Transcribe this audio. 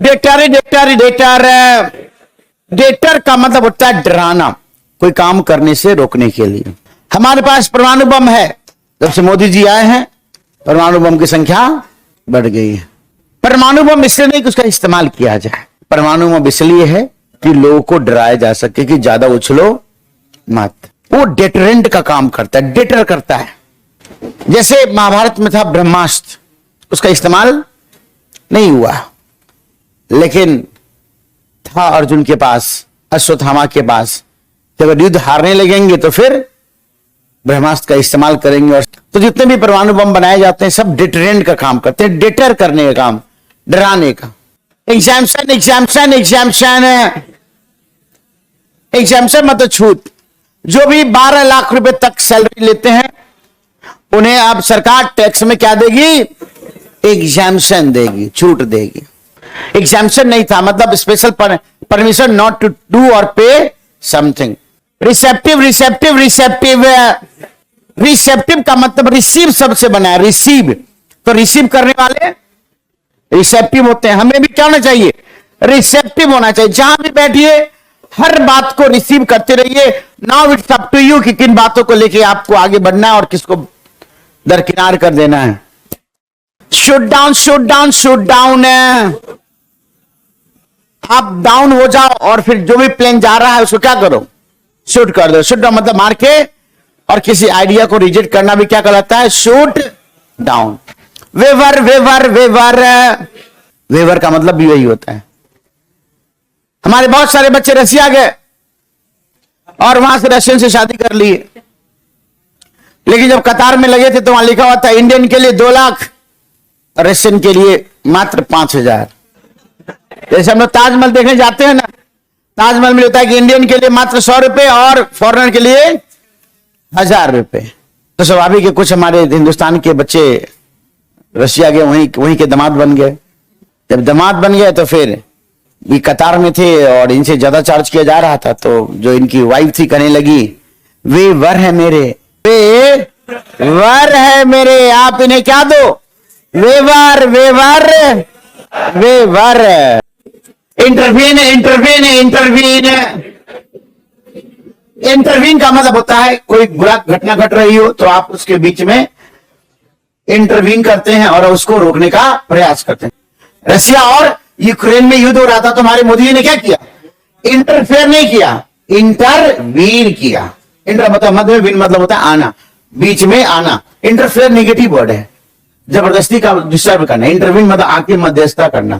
Debtor debtor debtor debtor का मतलब होता है डराना, कोई काम करने से रोकने के लिए। हमारे पास परमाणु बम है, जब से मोदी जी आए हैं परमाणु बम की संख्या बढ़ गई है। परमाणु बम इसलिए नहीं कि उसका इस्तेमाल किया जाए, परमाणु बम इसलिए है कि लोगों को डराया जा सके कि ज्यादा उछलो मत। वो डेटरेंट का काम करता है, डेटर करता है। जैसे महाभारत में था ब्रह्मास्त्र, उसका इस्तेमाल नहीं हुआ, लेकिन था अर्जुन के पास, अश्वत्थामा के पास, कि अगर युद्ध हारने लगेंगे तो फिर ब्रह्मास्त्र का इस्तेमाल करेंगे। और तो जितने भी परमाणु बम बनाए जाते हैं सब डेटरेंट का काम करते हैं, डेटर करने का काम, डराने का। एग्जाम्शन एग्जाम्शन एग्जाम्शन एग्जाम्शन मतलब छूट। जो भी 12 लाख रुपए तक सैलरी लेते हैं उन्हें अब सरकार टैक्स में क्या देगी? एग्जाम्शन देगी, छूट देगी। एग्जाम्शन नहीं था मतलब special permission not to do और pay something. Receptive receptive receptive receptive का मतलब रिसीव शब्द से बना है, रिसीव। तो रिसीव करने वाले रिसेप्टिव होते हैं। हमें भी क्या होना चाहिए? रिसेप्टिव होना चाहिए। जहां भी बैठिए हर बात को रिसीव करते रहिए। Now it's up to you कि किन बातों को लेके आपको आगे बढ़ना है और किसको दरकिनार कर देना है। Shoot down shoot down shoot down. आप डाउन हो जाओ और फिर जो भी प्लेन जा रहा है उसको क्या करो? शूट कर दो। शूट डाउन मतलब मार के, और किसी आइडिया को रिजेक्ट करना भी क्या कहलाता है? Shoot down. Waiver waiver waiver waiver का मतलब भी वही होता है। हमारे बहुत सारे बच्चे रसिया गए और वहां से रशियन से शादी कर लिए, लेकिन जब कतार में लगे थे तो वहां लिखा हुआ था इंडियन के लिए 2 लाख, रशियन के लिए मात्र 5,000। जैसे हम लोग ताजमहल देखने जाते हैं ना, ताजमहल में होता है कि इंडियन के लिए मात्र 100 रुपए और फॉरेनर के लिए 1000 रुपए। तो स्वाभाविक है कुछ हमारे हिंदुस्तान के बच्चे रशिया गए, वहीं के दामाद बन गए। जब दामाद बन गए तो फिर भी कतार में थे और इनसे ज्यादा चार्ज किया जा रहा था, तो जो इनकी वाइफ थी कहने लगी वे वर है मेरे, वे वर है मेरे, आप इन्हें क्या दो? Waiver waiver waiver. Intervene intervene intervene. Intervene का मतलब होता है कोई बुरा घटना घट रही हो तो आप उसके बीच में इंटरवीन करते हैं और उसको रोकने का प्रयास करते हैं। रशिया और यूक्रेन में युद्ध हो रहा था तो हमारे मोदी जी ने क्या किया? इंटरफेयर नहीं किया, इंटरवीन किया। इंटर मतलब मध्य में, विन मतलब होता है आना, बीच में आना। इंटरफेयर नेगेटिव वर्ड है, जबरदस्ती का डिस्टर्ब करना। इंटरवीन मतलब आके मध्यस्थता करना।